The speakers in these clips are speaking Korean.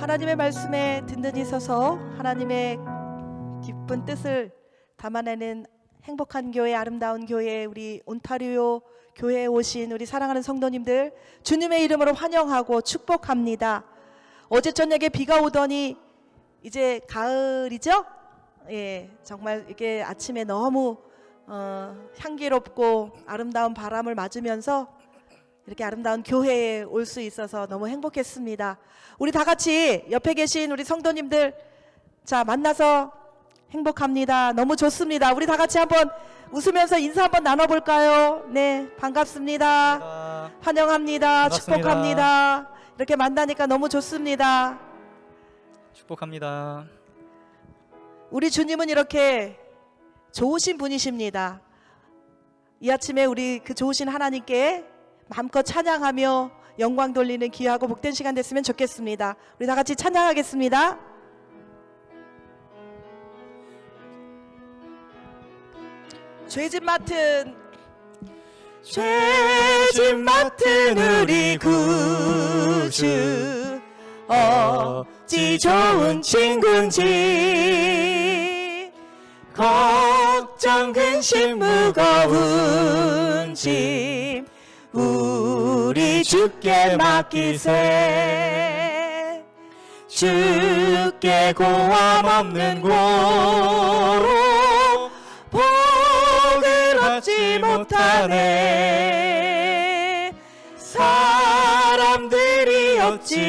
하나님의 말씀에 든든히 서서 하나님의 기쁜 뜻을 담아내는 행복한 교회, 아름다운 교회, 우리 온타리오 교회에 오신 우리 사랑하는 성도님들 주님의 이름으로 환영하고 축복합니다. 어제 저녁에 비가 오더니 이제 가을이죠? 예, 정말 이게 아침에 너무 향기롭고 아름다운 바람을 맞으면서 이렇게 아름다운 교회에 올 수 있어서 너무 행복했습니다. 우리 다 같이 옆에 계신 우리 성도님들 자 만나서 행복합니다. 너무 좋습니다. 우리 다 같이 한번 웃으면서 인사 한번 나눠볼까요? 네, 반갑습니다. 환영합니다. 반갑습니다. 축복합니다. 이렇게 만나니까 너무 좋습니다. 축복합니다. 우리 주님은 이렇게 좋으신 분이십니다. 이 아침에 우리 그 좋으신 하나님께 마음껏 찬양하며 영광 돌리는 귀하고 복된 시간 됐으면 좋겠습니다. 우리 다 같이 찬양하겠습니다. 죄짐 맡은 우리 구주 어찌 좋은 친구인지 걱정 근심 무거운 짐 우리 주께 맡기세. 주께 고함 없는 고로 복을 얻지 못하네. 사람들이 어찌하여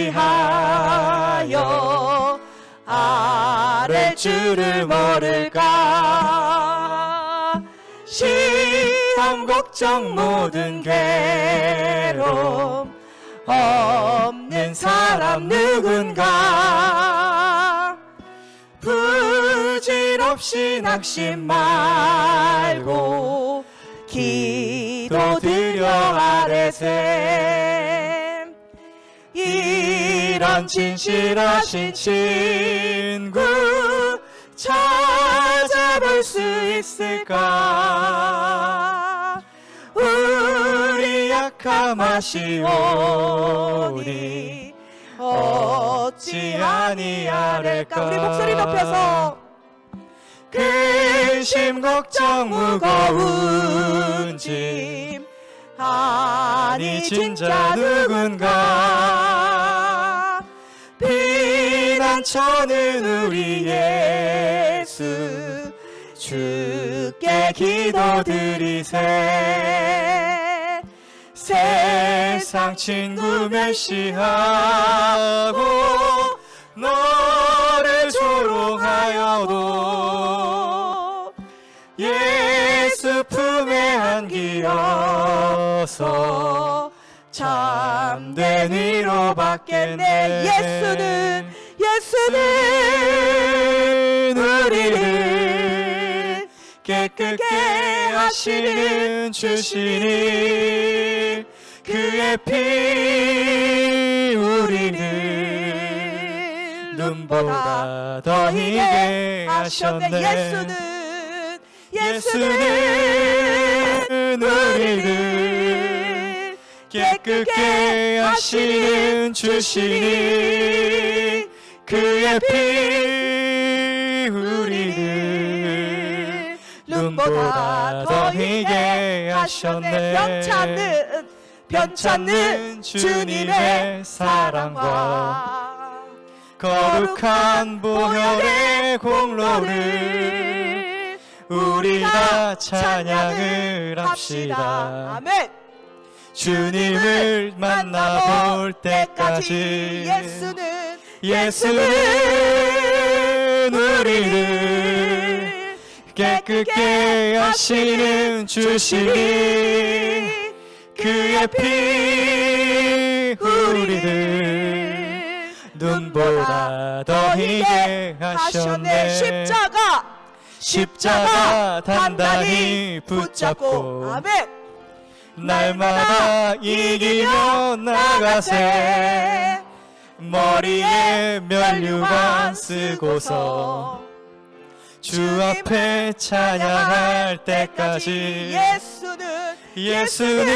아랠 줄을 모를까. 시험 걱정 모든 괴로움 없는 사람 누군가. 부질없이 낙심 말고 기도드려 아뢰세. 이런 진실하신 친구 찾아볼 수 있을까. 우리 약함 아시오니 어찌 아니하랄까. 우리 목소리 높여서 근심 걱정 무거운 짐 아니 진짜 누군가. 피난처는 우리 예수 주께 기도드리세. 세상 친구 멸시하고 너를 조롱하여도 예수 품에 안기어서 참된 위로 받겠네. 예수는 우리를 깨끗게 하시는 주시니 그의 피 우리를 눈보다 더 희게 하셨네. 예수는 우리를 깨끗게 하시는 주시니 그의 피 우리를 눈보다 더 희게 하셨네. 변찮는 주님의 사랑과 거룩한 보혈의 공로를 우리가 찬양을 합시다. 아멘. 주님을 만나볼 때까지 예수는 우리를 깨끗게 하시는 주시니 그의 피 우리를 눈보다 더 희게 하셨네. 십자가 단단히 붙잡고 아멘. 날마다 이기며 나가세. 머리에 면류관 쓰고서 주 앞에 찬양할 때까지 예수는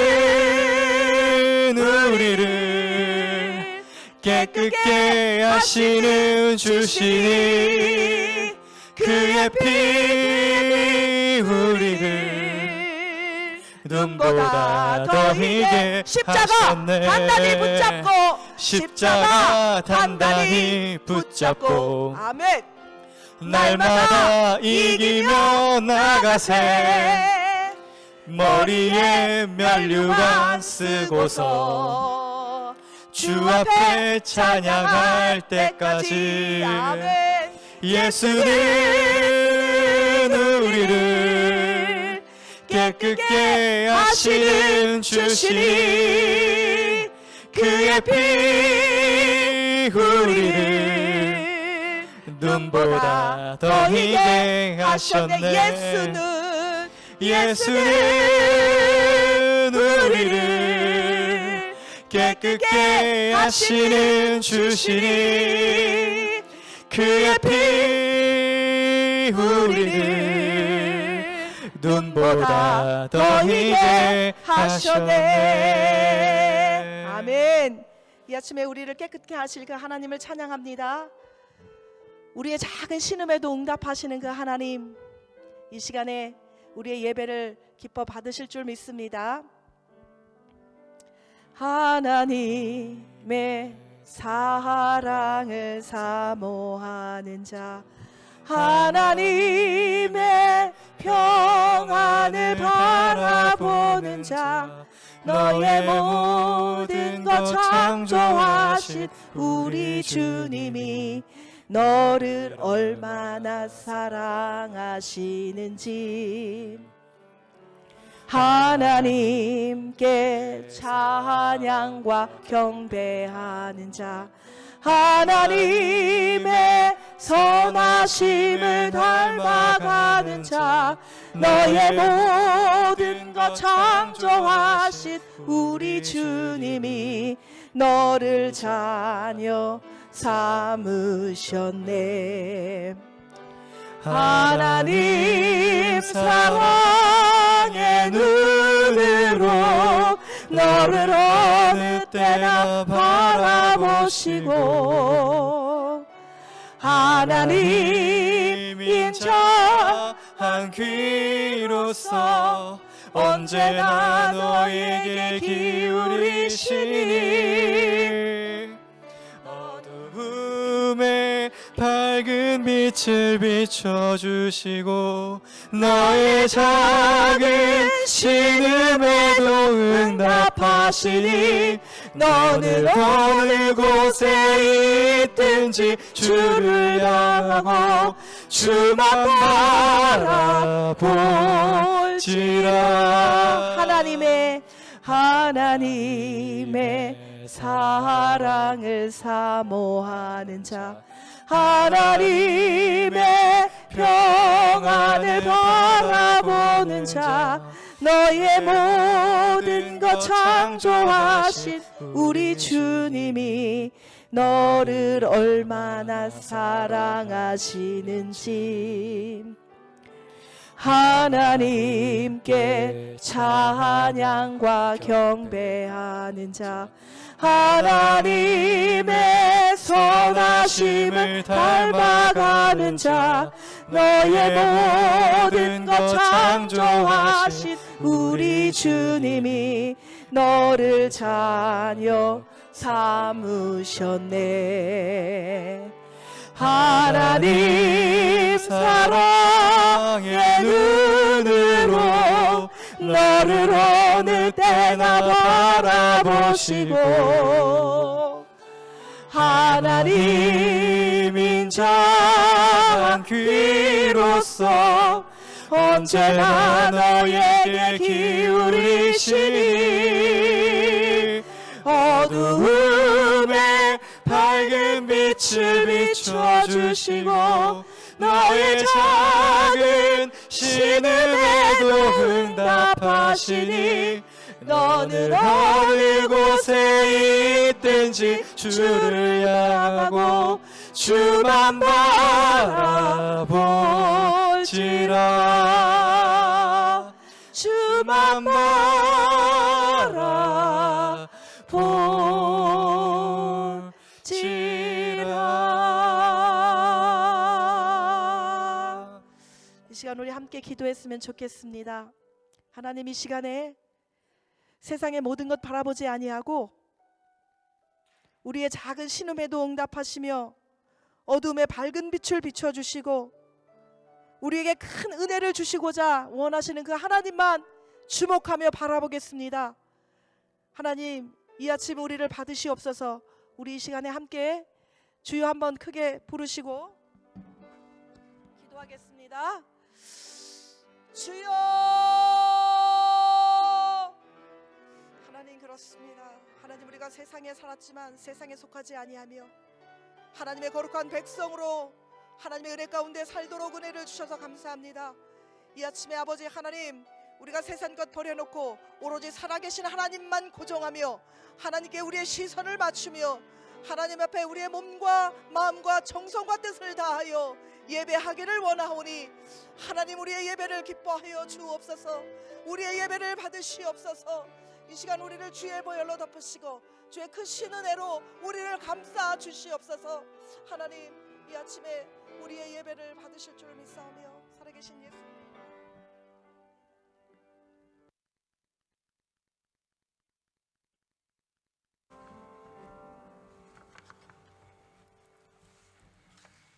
우리를 깨끗게 하시는 주시니 그의 피 우리를 눈보다 더 희게 십자가 하셨네. 단단히 붙잡고 십자가 단단히 붙잡고 아멘. 날마다 이기며 나가세. 머리에 면류관 쓰고서 주 앞에 찬양할 때까지 아멘. 예수는 우리를 깨끗게 하시는 주시니 그의 피 우리를 눈보다 더 희게 하셨네. 예수는 우리를 깨끗게 하시는 주시니 그의 피 우리를 눈보다 더 희게 하셨네. 아멘. 이 아침에 우리를 깨끗게 하실 그 하나님을 찬양합니다. 우리의 작은 신음에도 응답하시는 그 하나님, 이 시간에 우리의 예배를 기뻐 받으실 줄 믿습니다. 하나님의 사랑을 사모하는 자, 하나님의 평안을 바라보는 자, 너의 모든 것 창조하신 우리 주님이 너를 얼마나 사랑하시는지 하나님께 찬양과 경배하는 자, 하나님의 선하심을 닮아가는 자, 너의 모든 것 창조하신 우리 주님이 너를 자녀 삼으셨네. 하나님 사랑의 눈으로 너를 어느 때나 바라보시고 하나님 인자한 귀로서 언제나 너에게 기울이시니 어두움에 밝은 빛을 비춰주시고 너의 작은 신음에도 응답하시니 너는 어느 곳에 있든지 주를 향하고 주만 바라볼지라. 하나님의 사랑을 사모하는 자, 하나님의 평안을 바라보는 자, 너의 모든 것 창조하신 우리 주님이 너를 얼마나 사랑하시는지 하나님께 찬양과 경배하는 자, 하나님의 선하심을 닮아가는 자, 너의 모든 것 창조하신 우리 주님이 너를 자녀 삼으셨네. 하나님 사랑의 눈으로 너를 어느 때나 바라보시고 하나님 인자한 귀로서 언제나 너에게 기울이시니 어두움에 밝은 빛을 비춰주시고 너의 작은 신음에도 응답하시니 너는 어느 곳에 있든지 주를 향하고 주만 바라볼지라. 주만 함께 기도했으면 좋겠습니다. 하나님, 이 시간에 세상의 모든 것 바라보지 아니하고 우리의 작은 신음에도 응답하시며 어둠의 밝은 빛을 비춰주시고 우리에게 큰 은혜를 주시고자 원하시는 그 하나님만 주목하며 바라보겠습니다. 하나님, 이 아침 우리를 받으시옵소서. 우리 이 시간에 함께 주여 한번 크게 부르시고 기도하겠습니다. 주여. 하나님, 그렇습니다. 하나님, 우리가 세상에 살았지만 세상에 속하지 아니하며 하나님의 거룩한 백성으로 하나님의 은혜 가운데 살도록 은혜를 주셔서 감사합니다. 이 아침에 아버지 하나님, 우리가 세상 것 버려놓고 오로지 살아계신 하나님만 고정하며 하나님께 우리의 시선을 맞추며 하나님 앞에 우리의 몸과 마음과 정성과 뜻을 다하여 예배하기를 원하오니 하나님, 우리의 예배를 기뻐하여 주옵소서. 우리의 예배를 받으시옵소서. 이 시간 우리를 주의 보혈로 덮으시고 주의 크신 은혜로 우리를 감싸 주시옵소서. 하나님, 이 아침에 우리의 예배를 받으실 줄 믿사오며 살아계신 예수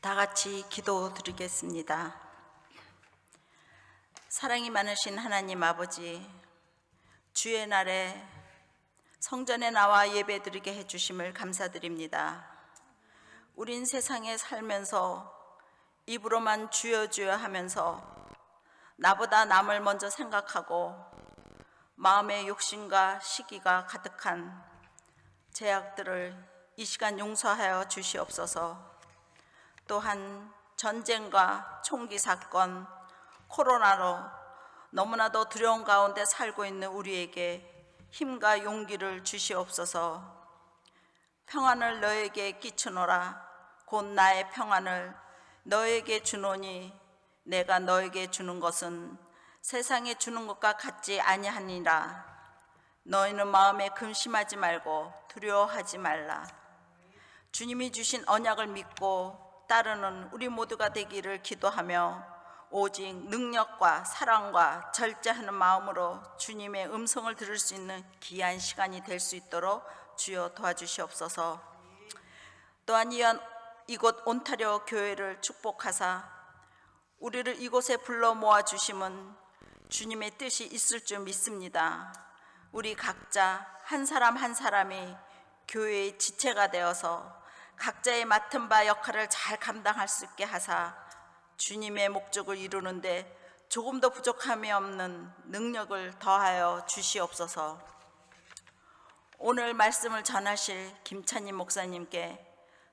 다 같이 기도드리겠습니다. 사랑이 많으신 하나님 아버지, 주의 날에 성전에 나와 예배드리게 해주심을 감사드립니다. 우린 세상에 살면서 입으로만 주여 주여 하면서 나보다 남을 먼저 생각하고 마음의 욕심과 시기가 가득한 죄악들을 이 시간 용서하여 주시옵소서. 또한 전쟁과 총기 사건, 코로나로 너무나도 두려운 가운데 살고 있는 우리에게 힘과 용기를 주시옵소서. 평안을 너에게 끼치노라. 곧 나의 평안을 너에게 주노니 내가 너에게 주는 것은 세상에 주는 것과 같지 아니하니라. 너희는 마음에 근심하지 말고 두려워하지 말라. 주님이 주신 언약을 믿고 따르는 우리 모두가 되기를 기도하며 오직 능력과 사랑과 절제하는 마음으로 주님의 음성을 들을 수 있는 귀한 시간이 될 수 있도록 주여 도와주시옵소서. 또한 이곳 온타리오 교회를 축복하사 우리를 이곳에 불러 모아주심은 주님의 뜻이 있을 줄 믿습니다. 우리 각자 한 사람 한 사람이 교회의 지체가 되어서 각자의 맡은 바 역할을 잘 감당할 수 있게 하사 주님의 목적을 이루는데 조금도 부족함이 없는 능력을 더하여 주시옵소서. 오늘 말씀을 전하실 김찬님 목사님께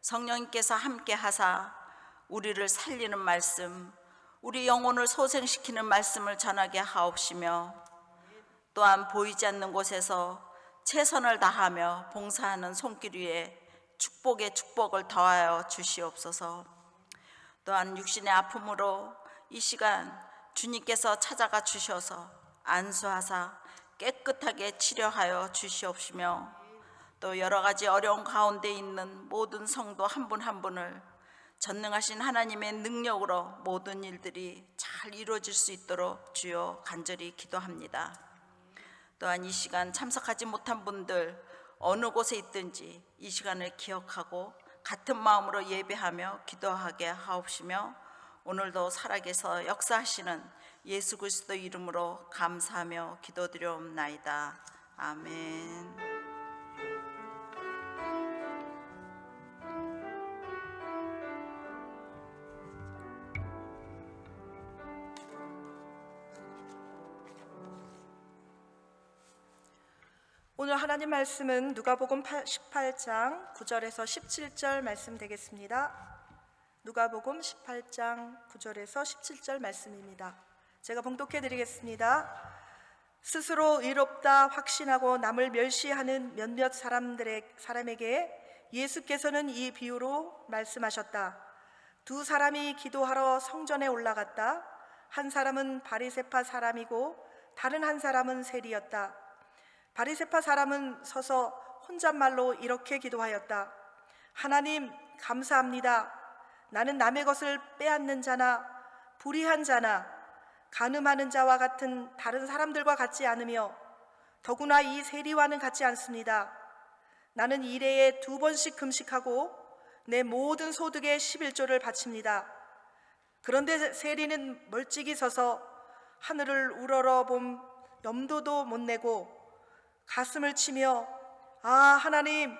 성령님께서 함께 하사 우리를 살리는 말씀, 우리 영혼을 소생시키는 말씀을 전하게 하옵시며 또한 보이지 않는 곳에서 최선을 다하며 봉사하는 손길 위에 축복의 축복을 더하여 주시옵소서. 또한 육신의 아픔으로 이 시간 주님께서 찾아가 주셔서 안수하사 깨끗하게 치료하여 주시옵시며 또 여러 가지 어려운 가운데 있는 모든 성도 한 분 한 분을 전능하신 하나님의 능력으로 모든 일들이 잘 이루어질 수 있도록 주여 간절히 기도합니다. 또한 이 시간 참석하지 못한 분들 어느 곳에 있든지 이 시간을 기억하고 같은 마음으로 예배하며 기도하게 하옵시며 오늘도 살아계서 역사하시는 예수 그리스도 이름으로 감사하며 기도드려옵나이다. 아멘. 오늘 하나님 말씀은 누가복음 18장 9절에서 17절 말씀 되겠습니다. 누가복음 18장 9절에서 17절 말씀입니다. 제가 봉독해 드리겠습니다. 스스로 의롭다 확신하고 남을 멸시하는 몇몇 사람에게 예수께서는 이 비유로 말씀하셨다. 두 사람이 기도하러 성전에 올라갔다. 한 사람은 바리새파 사람이고 다른 한 사람은 세리였다. 바리새파 사람은 서서 혼잣말로 이렇게 기도하였다. 하나님, 감사합니다. 나는 남의 것을 빼앗는 자나 불의한 자나 간음하는 자와 같은 다른 사람들과 같지 않으며 더구나 이 세리와는 같지 않습니다. 나는 일해에 2번씩 금식하고 내 모든 소득의 11조를 바칩니다. 그런데 세리는 멀찍이 서서 하늘을 우러러봄 염도도 못 내고 가슴을 치며 아 하나님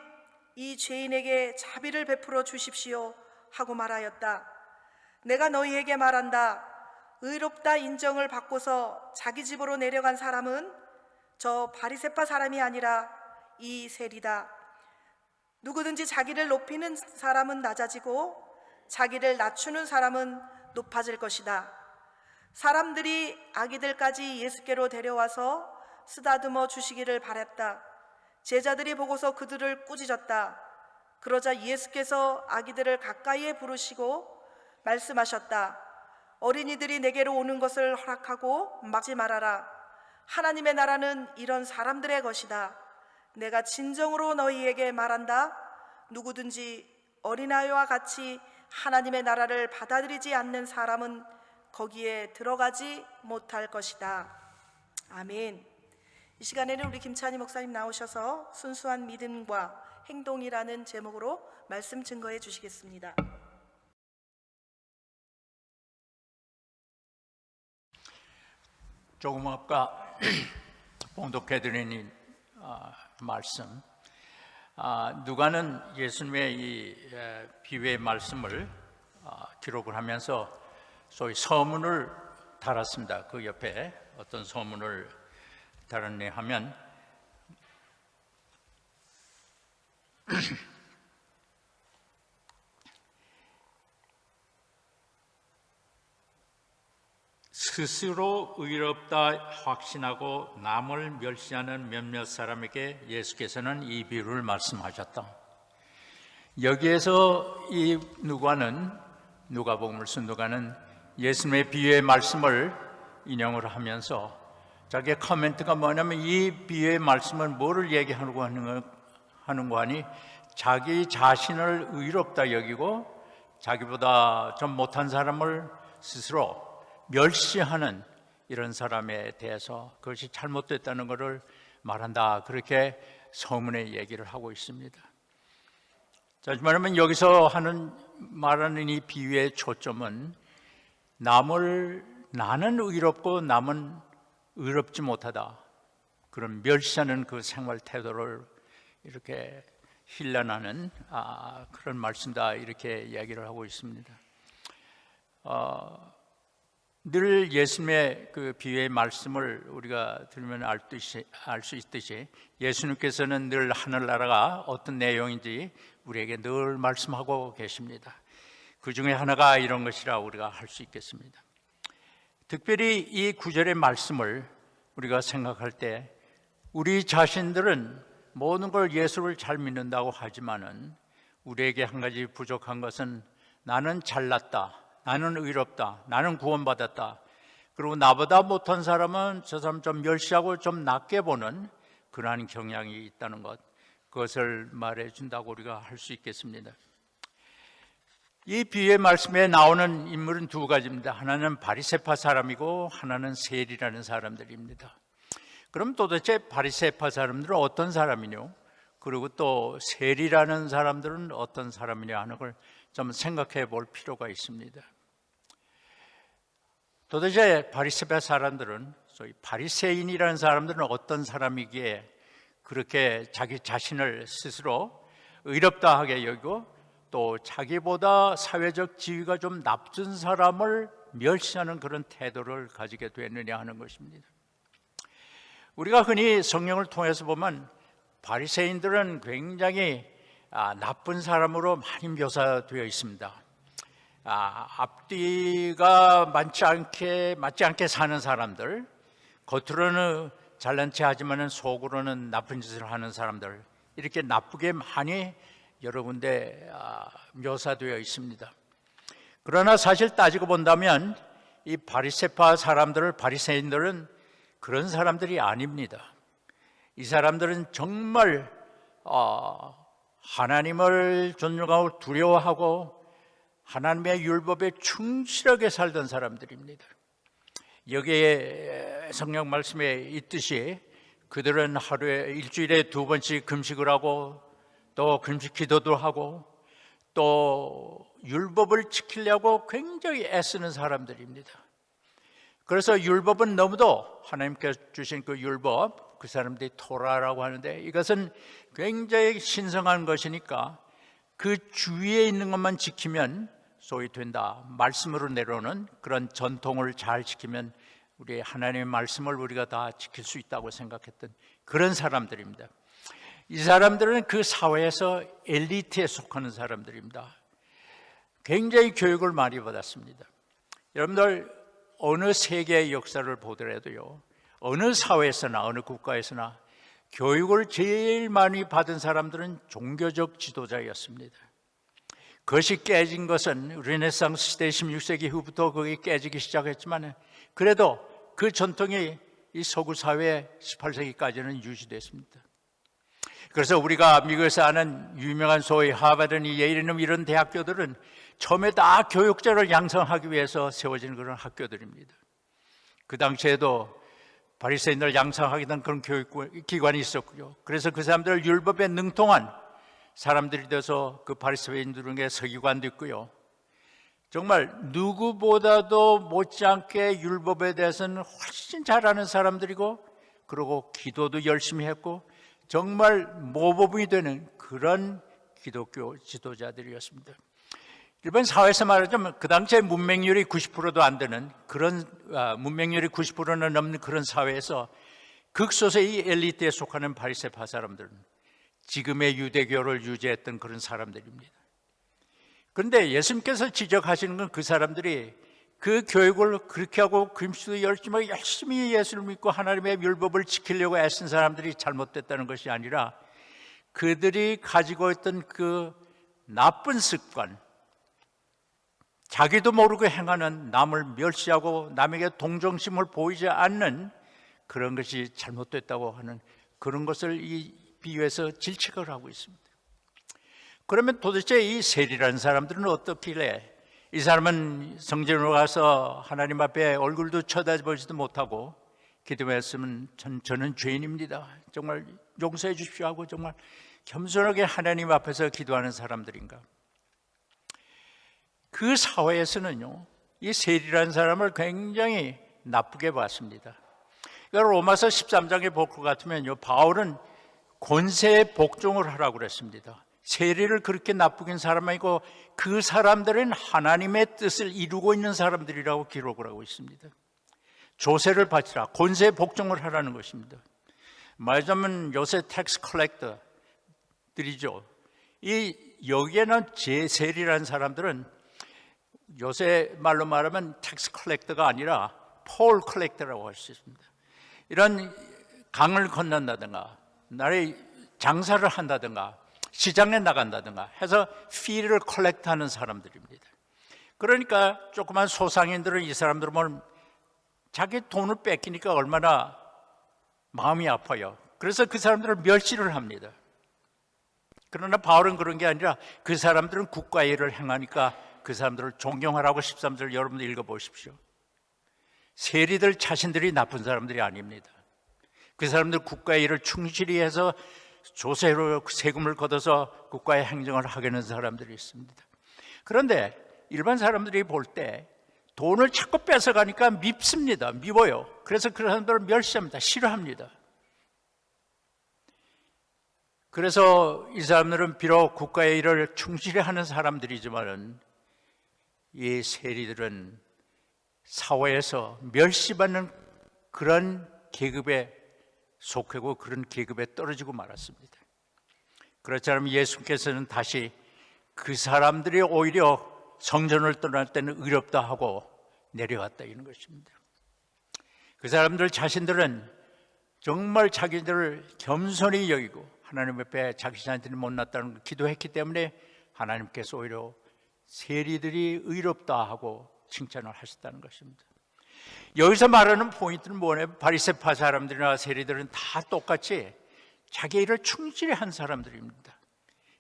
이 죄인에게 자비를 베풀어 주십시오 하고 말하였다. 내가 너희에게 말한다. 의롭다 인정을 받고서 자기 집으로 내려간 사람은 저 바리새파 사람이 아니라 이 세리다. 누구든지 자기를 높이는 사람은 낮아지고 자기를 낮추는 사람은 높아질 것이다. 사람들이 아기들까지 예수께로 데려와서 쓰다듬어 주시기를 바랐다. 제자들이 보고서 그들을 꾸짖었다. 그러자 예수께서 아기들을 가까이에 부르시고 말씀하셨다. 어린이들이 내게로 오는 것을 허락하고 막지 말아라. 하나님의 나라는 이런 사람들의 것이다. 내가 진정으로 너희에게 말한다. 누구든지 어린아이와 같이 하나님의 나라를 받아들이지 않는 사람은 거기에 들어가지 못할 것이다. 아멘. 이 시간에는 우리 김찬희 목사님 나오셔서 순수한 믿음과 행동이라는 제목으로 말씀 증거해 주시겠습니다. 조금 아까 봉독해드린 이 말씀, 누가는 예수님의 이 비유의 말씀을 기록을 하면서 소위 서문을 달았습니다. 그 옆에 어떤 서문을 달았네 하면 스스로 의롭다 확신하고 남을 멸시하는 몇몇 사람에게 예수께서는 이 비유를 말씀하셨다. 여기에서 이 누가복음을 쓴 누가는 예수님의 비유의 말씀을 인용을 하면서 자기의 코멘트가 뭐냐면 이 비유의 말씀은 뭐를 얘기하려고 하는 거 하니 자기 자신을 의롭다 여기고 자기보다 좀 못한 사람을 스스로 멸시하는 이런 사람에 대해서 그것이 잘못됐다는 것을 말한다. 그렇게 서문에 얘기를 하고 있습니다. 자, 말하면 여기서 말하는 이 비유의 초점은 나는 의롭고 남은 의롭지 못하다. 그런 멸시하는 그 생활 태도를 이렇게 힐난하는 그런 말씀이다. 이렇게 이야기를 하고 있습니다. 늘 예수님의 그 비유의 말씀을 우리가 들으면 알 수 있듯이 예수님께서는 늘 하늘나라가 어떤 내용인지 우리에게 늘 말씀하고 계십니다. 그 중에 하나가 이런 것이라 우리가 할 수 있겠습니다. 특별히 이 구절의 말씀을 우리가 생각할 때 우리 자신들은 모든 걸 예수를 잘 믿는다고 하지만은 우리에게 한 가지 부족한 것은 나는 잘났다, 나는 의롭다, 나는 구원받았다, 그리고 나보다 못한 사람은 저 사람 좀 멸시하고 좀 낮게 보는 그러한 경향이 있다는 것, 그것을 말해준다고 우리가 할 수 있겠습니다. 이 비유의 말씀에 나오는 인물은 두 가지입니다. 하나는 바리새파 사람이고 하나는 세리라는 사람들입니다. 그럼 도대체 바리새파 사람들은 어떤 사람이뇨? 그리고 또 세리라는 사람들은 어떤 사람이냐 하는 걸 좀 생각해 볼 필요가 있습니다. 도대체 바리새파 사람들은, 소위 바리새인이라는 사람들은 어떤 사람이기에 그렇게 자기 자신을 스스로 의롭다 하게 여기고 또 자기보다 사회적 지위가 좀 낮은 사람을 멸시하는 그런 태도를 가지게 됐느냐 하는 것입니다. 우리가 흔히 성경을 통해서 보면 바리새인들은 굉장히 나쁜 사람으로 많이 묘사되어 있습니다. 앞뒤가 맞지 않게 사는 사람들, 겉으로는 잘난 체 하지만 속으로는 나쁜 짓을 하는 사람들, 이렇게 나쁘게 많이 여러 군데 묘사되어 있습니다. 그러나 사실 따지고 본다면 이 바리새인들은 그런 사람들이 아닙니다. 이 사람들은 정말 하나님을 존중하고 두려워하고 하나님의 율법에 충실하게 살던 사람들입니다. 여기에 성경 말씀에 있듯이 그들은 하루에 일주일에 2번씩 금식을 하고 또 금식 기도도 하고 또 율법을 지키려고 굉장히 애쓰는 사람들입니다. 그래서 율법은 너무도 하나님께서 주신 그 율법, 그 사람들이 토라라고 하는데 이것은 굉장히 신성한 것이니까 그 주위에 있는 것만 지키면 소위 된다. 말씀으로 내려오는 그런 전통을 잘 지키면 우리 하나님의 말씀을 우리가 다 지킬 수 있다고 생각했던 그런 사람들입니다. 이 사람들은 그 사회에서 엘리트에 속하는 사람들입니다. 굉장히 교육을 많이 받았습니다. 여러분들 어느 세계의 역사를 보더라도요, 어느 사회에서나 어느 국가에서나 교육을 제일 많이 받은 사람들은 종교적 지도자였습니다. 그것이 깨진 것은 르네상스 시대 16세기 후부터 그게 깨지기 시작했지만 그래도 그 전통이 이 서구 사회 18세기까지는 유지됐습니다. 그래서 우리가 미국에서 아는 유명한 소위 하버드니 예일이나 이런 대학교들은 처음에 다 교육자를 양성하기 위해서 세워진 그런 학교들입니다. 그 당시에도 바리새인을 양성하기 위한 그런 교육기관이 있었고요. 그래서 그 사람들 율법에 능통한 사람들이 돼서 그 바리새인들에게 서기관도 있고요. 정말 누구보다도 못지않게 율법에 대해서는 훨씬 잘 아는 사람들이고, 그리고 기도도 열심히 했고 정말 모범이 되는 그런 기독교 지도자들이었습니다. 일본 사회에서 말하자면 그 당시에 문맹률이 90%도 안 되는 그런 문맹률이 90%는 넘는 그런 사회에서 극소수의 이 엘리트에 속하는 바리새파 사람들은 지금의 유대교를 유지했던 그런 사람들입니다. 그런데 예수님께서 지적하시는 건 그 사람들이 그 교육을 그렇게 하고 금식도 열심히 예수를 믿고 하나님의 율법을 지키려고 애쓴 사람들이 잘못됐다는 것이 아니라 그들이 가지고 있던 그 나쁜 습관, 자기도 모르고 행하는, 남을 멸시하고 남에게 동정심을 보이지 않는 그런 것이 잘못됐다고 하는 그런 것을 이 비유에서 질책을 하고 있습니다. 그러면 도대체 이 세리라는 사람들은 어떻길래, 이 사람은 성전으로 가서 하나님 앞에 얼굴도 쳐다보지도 못하고 기도했으면 저는 죄인입니다, 정말 용서해 주십시오 하고 정말 겸손하게 하나님 앞에서 기도하는 사람들인가? 그 사회에서는요, 이 세리라는 사람을 굉장히 나쁘게 봤습니다. 그러니까 로마서 13장에 볼 것 같으면요, 바울은 권세에 복종을 하라고 그랬습니다. 세리를 그렇게 나쁘게 사람 아니고 그 사람들은 하나님의 뜻을 이루고 있는 사람들이라고 기록을 하고 있습니다. 조세를 바치라, 권세에 복종을 하라는 것입니다. 말하자면 요새 텍스 컬렉터들이죠. 이 여기에는 세리라는 사람들은 요새 말로 말하면 텍스 컬렉터가 아니라 폴 컬렉터라고 할 수 있습니다. 이런 강을 건넌다든가 나라에 장사를 한다든가 시장에 나간다든가 해서 피를 컬렉트하는 사람들입니다. 그러니까 조그만 소상인들은 이 사람들은 뭐 자기 돈을 뺏기니까 얼마나 마음이 아파요. 그래서 그 사람들을 멸시를 합니다. 그러나 바울은 그런 게 아니라 그 사람들은 국가의 일을 행하니까 그 사람들을 존경하라고 13절 여러분들 읽어보십시오. 세리들 자신들이 나쁜 사람들이 아닙니다. 그 사람들 국가의 일을 충실히 해서 조세로 세금을 걷어서 국가의 행정을 하게 하는 사람들이 있습니다. 그런데 일반 사람들이 볼 때 돈을 자꾸 뺏어가니까 밉습니다. 미워요. 그래서 그런 사람들을 멸시합니다. 싫어합니다. 그래서 이 사람들은 비록 국가의 일을 충실히 하는 사람들이지만 이 세리들은 사회에서 멸시받는 그런 계급에 속하고 그런 계급에 떨어지고 말았습니다. 그렇지 않으면 예수께서는 다시 그 사람들이 오히려 성전을 떠날 때는 의롭다 하고 내려갔다 이런 것입니다. 그 사람들 자신들은 정말 자기들을 겸손히 여기고 하나님 앞에 자기 자신들이 못났다는 걸 기도했기 때문에 하나님께서 오히려 세리들이 의롭다 하고 칭찬을 하셨다는 것입니다. 여기서 말하는 포인트는 뭐냐면 바리새파 사람들이나 세리들은 다 똑같이 자기 일을 충실히 한 사람들입니다.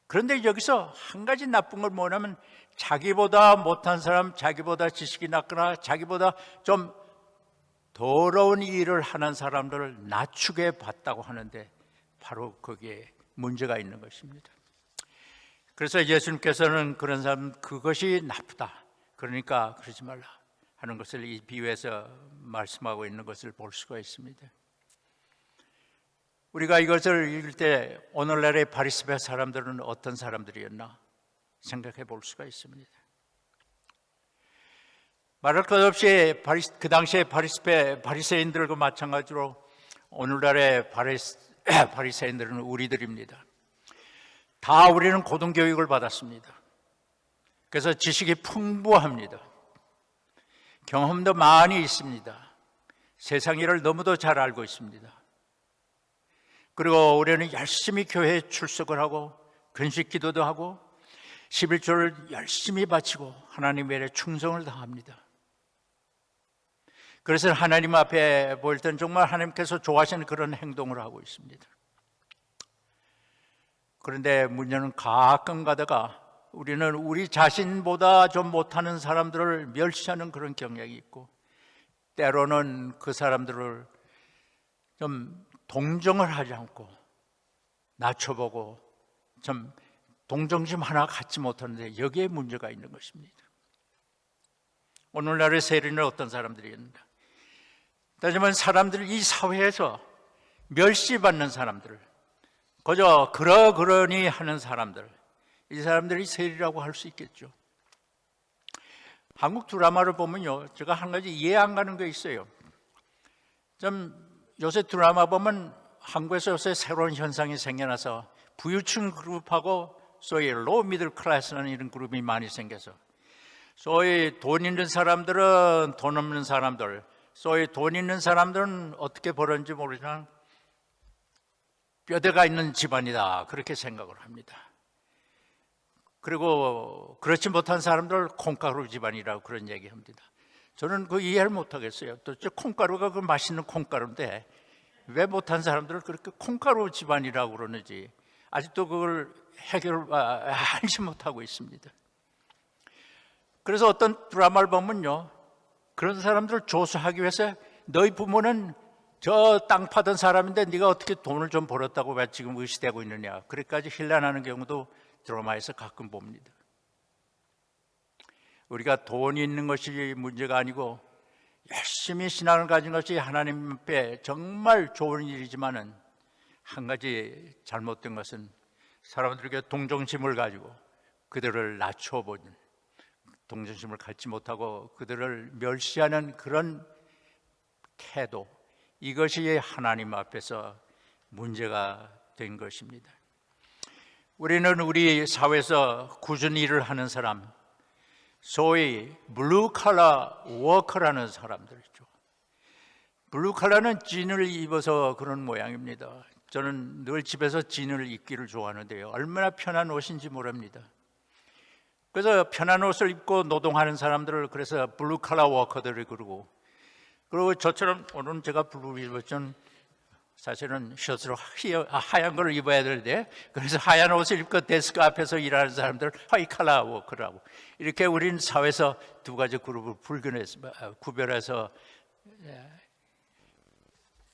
그런데 여기서 한 가지 나쁜 건 뭐냐면 자기보다 못한 사람, 자기보다 지식이 낮거나 자기보다 좀 더러운 일을 하는 사람들을 낮추게 봤다고 하는데 바로 거기에 문제가 있는 것입니다. 그래서 예수님께서는 그런 사람 그것이 나쁘다, 그러니까 그러지 말라 하는 것을 이 비유에서 말씀하고 있는 것을 볼 수가 있습니다. 우리가 이것을 읽을 때 오늘날의 바리새파 사람들은 어떤 사람들이었나 생각해 볼 수가 있습니다. 말할 것 없이 그 당시에 바리새인들과 마찬가지로 오늘날의 바리새인들은 우리들입니다. 다 우리는 고등교육을 받았습니다. 그래서 지식이 풍부합니다. 경험도 많이 있습니다. 세상 일을 너무도 잘 알고 있습니다. 그리고 우리는 열심히 교회에 출석을 하고 근식 기도도 하고 11조를 열심히 바치고 하나님의 일에 충성을 다합니다. 그래서 하나님 앞에 볼 때는 정말 하나님께서 좋아하시는 그런 행동을 하고 있습니다. 그런데 문제는 가끔 가다가 우리는 우리 자신보다 좀 못하는 사람들을 멸시하는 그런 경향이 있고, 때로는 그 사람들을 좀 동정을 하지 않고 낮춰보고 좀 동정심 하나 갖지 못하는데 여기에 문제가 있는 것입니다. 오늘날의 세리는 어떤 사람들이었는가? 하지만 사람들, 이 사회에서 멸시받는 사람들, 그저 그러니 하는 사람들, 이 사람들이 세리라고 할 수 있겠죠. 한국 드라마를 보면요, 제가 한 가지 이해 안 가는 게 있어요. 좀 요새 드라마 보면 한국에서 요새 새로운 현상이 생겨나서 부유층 그룹하고 소위 로우 미들 클래스라는 이런 그룹이 많이 생겨서 소위 돈 있는 사람들은 돈 없는 사람들, 소위 돈 있는 사람들은 어떻게 벌었는지 모르지만 뼈대가 있는 집안이다, 그렇게 생각을 합니다. 그리고 그렇지 못한 사람들 콩가루 집안이라고 그런 얘기합니다. 저는 그 이해를 못하겠어요. 또 콩가루가 그 맛있는 콩가루인데 왜 못한 사람들을 그렇게 콩가루 집안이라고 그러는지 아직도 그걸 알지 못하고 있습니다. 그래서 어떤 드라마를 보면요, 그런 사람들을 조사하기 위해서 너희 부모는 저 땅 파던 사람인데 네가 어떻게 돈을 좀 벌었다고 왜 지금 의시되고 있느냐, 그렇게까지 힐난하는 경우도 드라마에서 가끔 봅니다. 우리가 돈이 있는 것이 문제가 아니고 열심히 신앙을 가진 것이 하나님 앞에 정말 좋은 일이지만은 한 가지 잘못된 것은 사람들에게 동정심을 가지고 그들을 낮춰보는, 동정심을 갖지 못하고 그들을 멸시하는 그런 태도, 이것이 하나님 앞에서 문제가 된 것입니다. 우리는 우리 사회에서 꾸준히 일을 하는 사람, 소위 블루 칼라 워커라는 사람들이죠. 블루 칼라는 진을 입어서 그런 모양입니다. 저는 늘 집에서 진을 입기를 좋아하는데요, 얼마나 편한 옷인지 모릅니다. 그래서 편한 옷을 입고 노동하는 사람들을 그래서 블루 칼라 워커들이 그러고, 그리고 저처럼 오늘은 제가 블루 입었지만 사실은 셔츠로 하얀 걸 입어야 되는데, 그래서 하얀 옷을 입고 데스크 앞에서 일하는 사람들 화이트 칼라 워커라고, 이렇게 우리는 사회에서 두 가지 그룹을 구별해서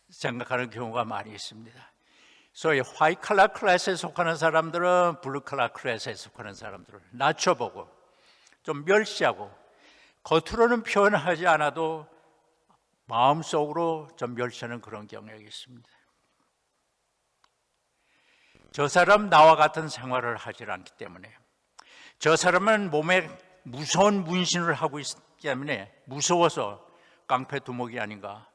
생각하는 경우가 많이 있습니다. 소위 화이트 칼라 클래스에 속하는 사람들은 블루 칼라 클래스에 속하는 사람들을 낮춰보고 좀 멸시하고, 겉으로는 표현하지 않아도 마음속으로 좀 멸시하는 그런 경향이 있습니다. 저 사람 나와 같은 생활을 하지 않기 때문에, 저 사람은 몸에 무서운 문신을 하고 있기 때문에 무서워서 깡패 두목이 아닌가,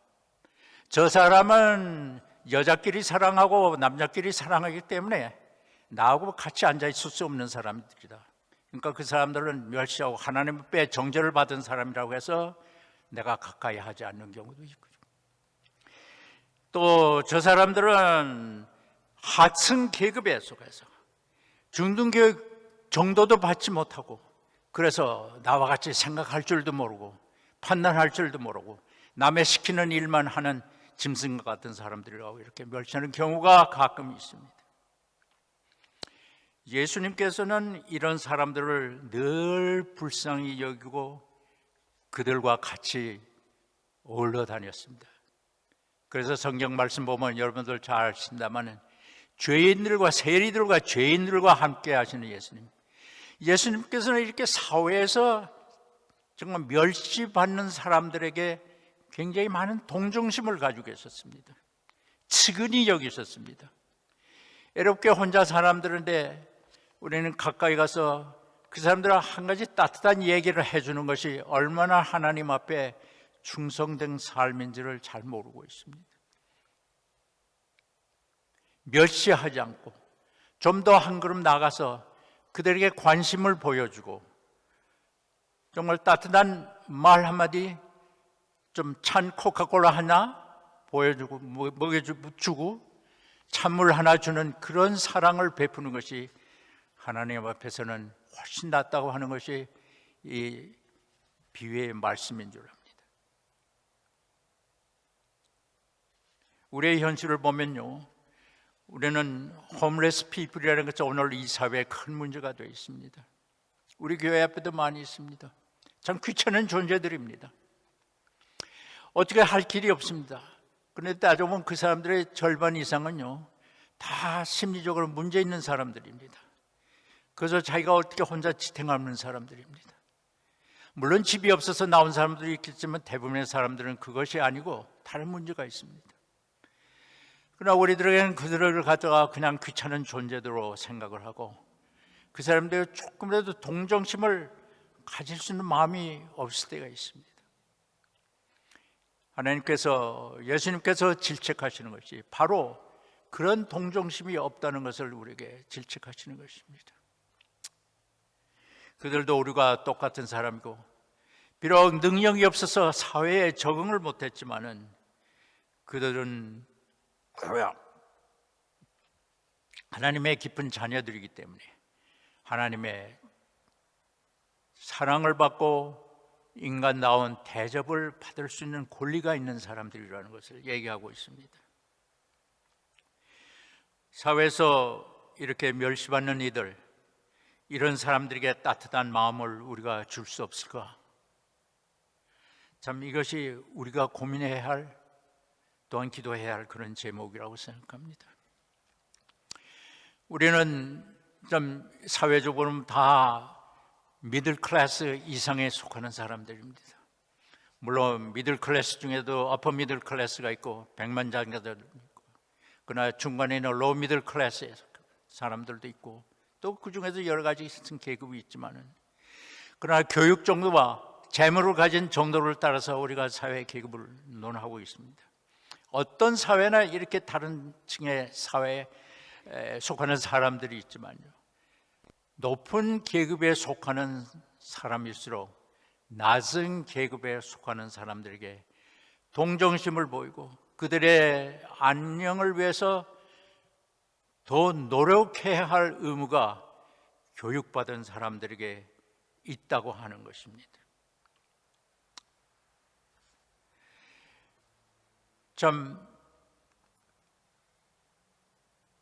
저 사람은 여자끼리 사랑하고 남자끼리 사랑하기 때문에 나하고 같이 앉아 있을 수 없는 사람들이다, 그러니까 그 사람들은 멸시하고 하나님 앞에 정죄를 받은 사람이라고 해서 내가 가까이 하지 않는 경우도 있고, 또 저 사람들은 하층 계급에 속해서 중등교육 정도도 받지 못하고, 그래서 나와 같이 생각할 줄도 모르고 판단할 줄도 모르고 남의 시키는 일만 하는 짐승과 같은 사람들이라고 이렇게 멸시하는 경우가 가끔 있습니다. 예수님께서는 이런 사람들을 늘 불쌍히 여기고 그들과 같이 어울러 다녔습니다. 그래서 성경 말씀 보면 여러분들 잘 아신다마는 죄인들과 세리들과 죄인들과 함께 하시는 예수님. 예수님께서는 이렇게 사회에서 정말 멸시받는 사람들에게 굉장히 많은 동정심을 가지고 계셨습니다. 측은히 여기셨습니다. 애롭게 혼자 사람들인데 우리는 가까이 가서 그 사람들은 한 가지 따뜻한 얘기를 해주는 것이 얼마나 하나님 앞에 충성된 삶인지를 잘 모르고 있습니다. 멸시하지 않고 좀 더 한 걸음 나가서 그들에게 관심을 보여주고 정말 따뜻한 말 한마디, 좀 찬 코카콜라 하나 보여주고 먹여주고 찬물 하나 주는 그런 사랑을 베푸는 것이 하나님 앞에서는 훨씬 낫다고 하는 것이 이 비유의 말씀인 줄 압니다. 우리의 현실을 보면요, 우리는 홈레스 피플이라는 것이 오늘 이 사회에 큰 문제가 되어 있습니다. 우리 교회 앞에도 많이 있습니다. 참 귀찮은 존재들입니다. 어떻게 할 길이 없습니다. 그런데 따져보면 그 사람들의 절반 이상은요, 다 심리적으로 문제 있는 사람들입니다. 그래서 자기가 어떻게 혼자 지탱하는 사람들입니다. 물론 집이 없어서 나온 사람들이 있겠지만 대부분의 사람들은 그것이 아니고 다른 문제가 있습니다. 그러나 우리들에게는 그들을 갖다가 그냥 귀찮은 존재로 생각을 하고 그 사람들이 조금이라도 동정심을 가질 수 있는 마음이 없을 때가 있습니다. 하나님께서, 예수님께서 질책하시는 것이 바로 그런 동정심이 없다는 것을 우리에게 질책하시는 것입니다. 그들도 우리가 똑같은 사람이고 비록 능력이 없어서 사회에 적응을 못했지만은 그들은 하나님의 깊은 자녀들이기 때문에 하나님의 사랑을 받고 인간다운 대접을 받을 수 있는 권리가 있는 사람들이라는 것을 얘기하고 있습니다. 사회에서 이렇게 멸시받는 이들, 이런 사람들에게 따뜻한 마음을 우리가 줄 수 없을까? 참 이것이 우리가 고민해야 할, 또한 기도해야 할 그런 제목이라고 생각합니다. 우리는 좀 사회적으로는 다 미들 클래스 이상에 속하는 사람들입니다. 물론 미들 클래스 중에도 어퍼 미들 클래스가 있고 백만장자들 있고, 그러나 중간에 있는 로우 미들 클래스의 사람들도 있고 또 그 중에서 여러 가지 계급이 있지만은, 그러나 교육 정도와 재물을 가진 정도를 따라서 우리가 사회 계급을 논하고 있습니다. 어떤 사회나 이렇게 다른 층의 사회에 속하는 사람들이 있지만요, 높은 계급에 속하는 사람일수록 낮은 계급에 속하는 사람들에게 동정심을 보이고 그들의 안녕을 위해서 더 노력해야 할 의무가 교육받은 사람들에게 있다고 하는 것입니다. 참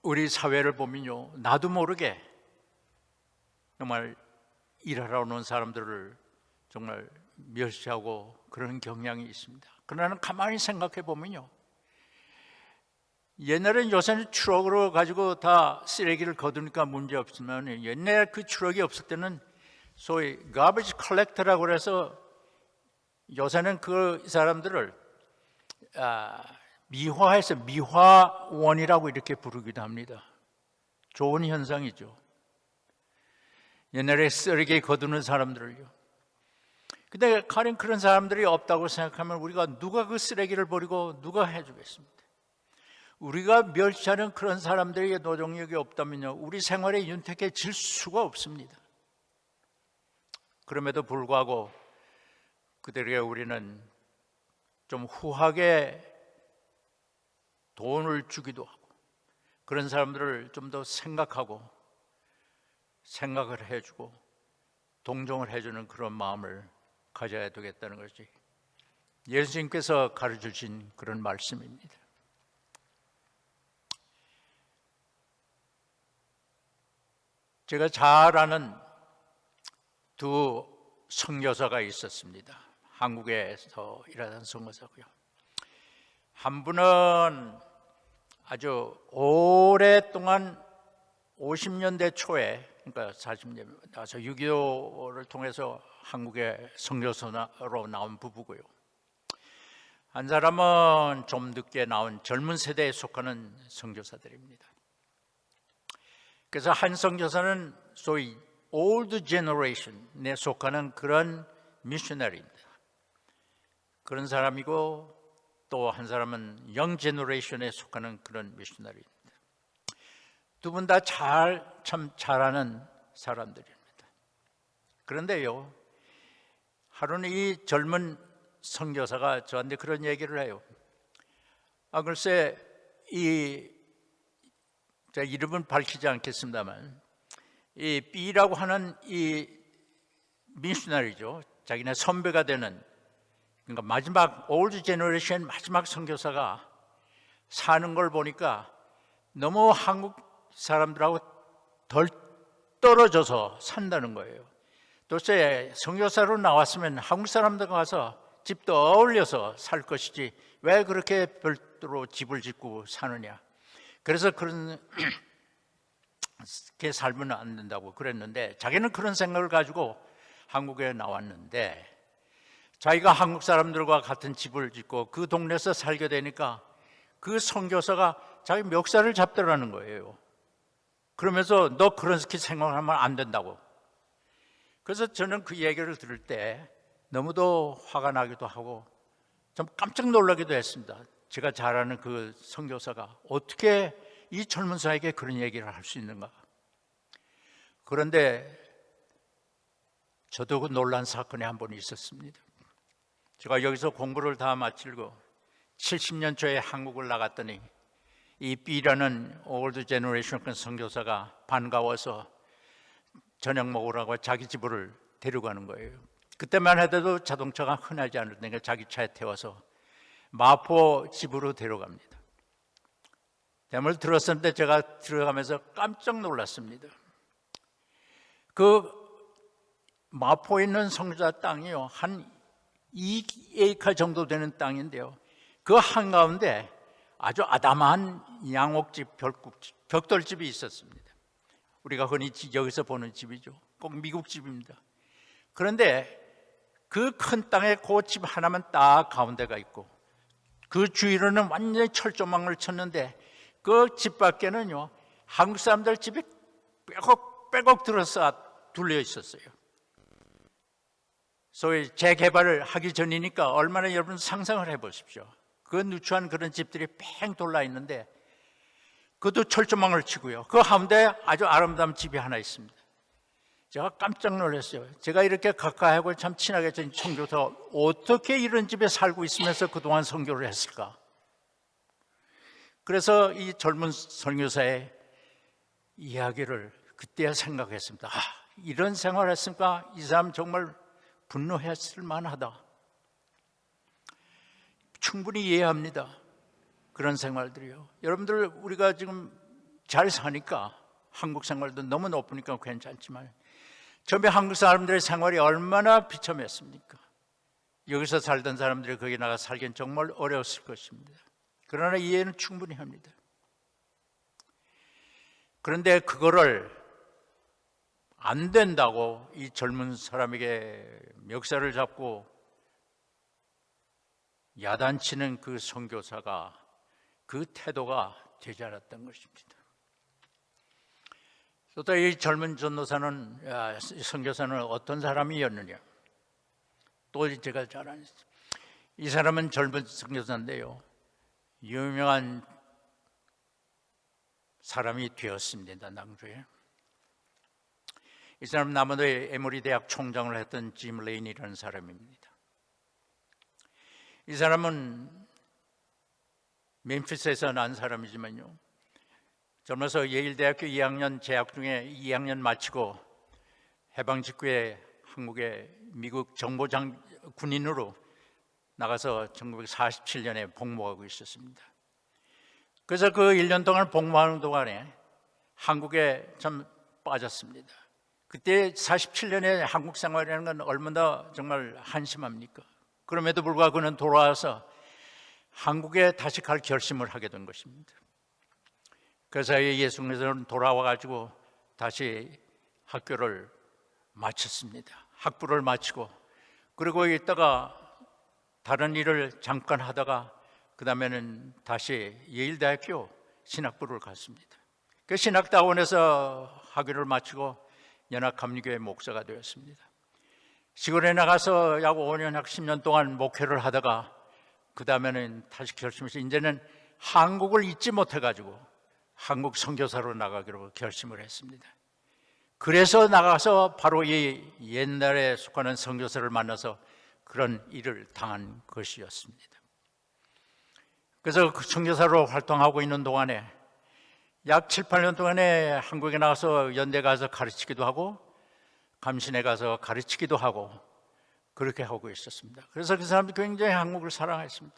우리 사회를 보면요, 나도 모르게 정말 일하러 오는 사람들을 정말 멸시하고 그런 경향이 있습니다. 그러나 가만히 생각해 보면요, 옛날엔 요새는 트럭으로 가지고 다 쓰레기를 거두니까 문제 없지만 옛날에 그 트럭이 없을 때는 소위 garbage collector라고 해서 요새는 그 사람들을 미화해서 미화원이라고 이렇게 부르기도 합니다. 좋은 현상이죠. 옛날에 쓰레기 거두는 사람들을요. 근데 가령 그런 사람들이 없다고 생각하면 우리가 누가 그 쓰레기를 버리고 누가 해주겠습니다. 우리가 멸시하는 그런 사람들에게 노동력이 없다면요, 우리 생활에 윤택해질 수가 없습니다. 그럼에도 불구하고 그들에게 우리는 좀 후하게 돈을 주기도 하고 그런 사람들을 좀 더 생각하고 생각을 해주고 동정을 해주는 그런 마음을 가져야 되겠다는 것이 예수님께서 가르쳐주신 그런 말씀입니다. 제가 잘 아는 두 선교사가 있었습니다. 한국에서 일하던 선교사고요. 한 분은 아주 오랫동안 50년대 초에, 그러니까 40년 나서 6.25를 통해서 한국의 선교사로 나온 부부고요. 한 사람은 좀 늦게 나온 젊은 세대에 속하는 선교사들입니다. 그래서 한 선교사는 소위 old generation에 속하는 그런 미셔너리입니다. 그런 사람이고, 또 한 사람은 young generation에 속하는 그런 미셔너리입니다. 두 분 다 참 잘하는 사람들입니다. 그런데요, 하루는 이 젊은 선교사가 저한테 그런 얘기를 해요. 글쎄, 제가 이름은 밝히지 않겠습니다만, 이 B라고 하는 이 미셔너리죠. 자기네 선배가 되는, 그러니까 마지막 올드 제너레이션 마지막 선교사가 사는 걸 보니까 너무 한국 사람들하고 덜 떨어져서 산다는 거예요. 도대체 선교사로 나왔으면 한국 사람들과 가서 집도 어울려서 살 것이지 왜 그렇게 별도로 집을 짓고 사느냐. 그래서 그렇게 살면 안 된다고 그랬는데, 자기는 그런 생각을 가지고 한국에 나왔는데, 자기가 한국 사람들과 같은 집을 짓고 그 동네에서 살게 되니까 그 선교사가 자기 멱살을 잡더라는 거예요. 그러면서 너 그렇게 생각하면 안 된다고. 그래서 저는 그 얘기를 들을 때 너무도 화가 나기도 하고 좀 깜짝 놀라기도 했습니다. 제가 잘 아는 그 선교사가 어떻게 이 젊은 사에게 그런 얘기를 할 수 있는가. 그런데 저도 그 놀란 사건이 한 번 있었습니다. 제가 여기서 공부를 다 마치고 70년 초에 한국을 나갔더니 이 B라는 올드 제너레이션 선교사가 반가워서 저녁 먹으라고 자기 집으로 데려가는 거예요. 그때만 해도 자동차가 흔하지 않으니까 자기 차에 태워서 마포 집으로 데려갑니다. 대목을 들었을 때 제가 들어가면서 깜짝 놀랐습니다. 그 마포에 있는 선교사 땅이요, 한 2에이카 정도 되는 땅인데요, 그 한가운데 아주 아담한 양옥집, 벽돌집이 있었습니다. 우리가 흔히 여기서 보는 집이죠. 꼭 미국 집입니다. 그런데 그 큰 땅에 그 집 하나만 딱 가운데가 있고, 그 주위로는 완전히 철조망을 쳤는데 그 집 밖에는요, 한국 사람들 집이 빼곡 들어서 둘려 있었어요. 소위 재개발을 하기 전이니까 얼마나 여러분 상상을 해보십시오. 그 누추한 그런 집들이 팽 돌라 있는데 그것도 철조망을 치고요, 그 가운데 아주 아름다운 집이 하나 있습니다. 제가 깜짝 놀랐어요. 제가 이렇게 가까이 하고 참 친하게 된 선교사, 어떻게 이런 집에 살고 있으면서 그동안 선교를 했을까. 그래서 이 젊은 선교사의 이야기를 그때야 생각했습니다. 이런 생활을 했으니까 이 사람 정말 분노했을 만하다. 충분히 이해합니다. 그런 생활들이요. 여러분들, 우리가 지금 잘 사니까 한국 생활도 너무 높으니까 괜찮지만 처음에 한국 사람들의 생활이 얼마나 비참했습니까? 여기서 살던 사람들이 거기 나가 살기엔 정말 어려웠을 것입니다. 그러나 이해는 충분히 합니다. 그런데 그거를 안 된다고 이 젊은 사람에게 멱살을 잡고 야단치는 그 선교사가, 그 태도가 되지 않았던 것입니다. 또 이 젊은 선교사는 어떤 사람이었느냐. 또 제가 잘 아는, 이 사람은 젊은 선교사인데요, 유명한 사람이 되었습니다. 낭주에. 이 사람은 남원의 에모리 대학 총장을 했던 짐 레인이라는 사람입니다. 이 사람은 멤피스에서 난 사람이지만요, 젊어서 예일대학교 2학년 재학 중에 2학년 마치고 해방 직후에 한국의 미국 정보장 군인으로 나가서 1947년에 복무하고 있었습니다. 그래서 그 1년 동안 복무하는 동안에 한국에 참 빠졌습니다. 그때 47년에 한국 생활이라는 건 얼마나 정말 한심합니까? 그럼에도 불구하고 그는 돌아와서 한국에 다시 갈 결심을 하게 된 것입니다. 그 사이에 예수님께서는 돌아와 가지고 다시 학교를 마쳤습니다. 학부를 마치고 그리고 있다가 다른 일을 잠깐 하다가 그 다음에는 다시 예일대학교 신학부를 갔습니다. 그 신학대학원에서 학위를 마치고 연합감리교회 목사가 되었습니다. 시골에 나가서 약 5년, 약 10년 동안 목회를 하다가 그 다음에는 다시 결심해서 이제는 한국을 잊지 못해가지고 한국 선교사로 나가기로 결심을 했습니다. 그래서 나가서 바로 이 옛날에 속하는 선교사를 만나서 그런 일을 당한 것이었습니다. 그래서 그 선교사로 활동하고 있는 동안에 약 7, 8년 동안에 한국에 나가서 연대 가서 가르치기도 하고 감신에 가서 가르치기도 하고 그렇게 하고 있었습니다. 그래서 그 사람도 굉장히 한국을 사랑했습니다.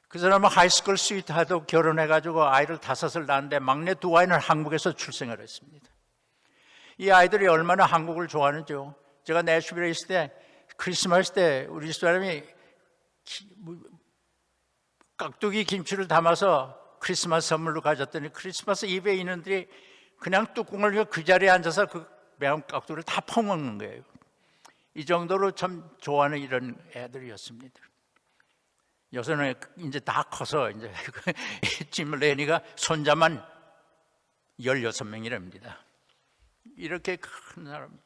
그 사람은 하이스쿨 스위트하고 결혼해가지고 아이를 5을 낳았는데 막내 2아이는 한국에서 출생을 했습니다. 이 아이들이 얼마나 한국을 좋아하는지요. 제가 내슈빌에 있을 때 크리스마스 때 우리 집사람이 깍두기 김치를 담아서 크리스마스 선물로 가졌더니 크리스마스 이브에 있는들이 그냥 뚜껑을 그 자리에 앉아서 그 매운 깍두기를 다 퍼먹는 거예요. 이 정도로 참 좋아하는 이런 애들이었습니다. 요새는 이제 다 커서 이제 짐 레니가 손자만 16명이랍니다. 이렇게 큰 사람.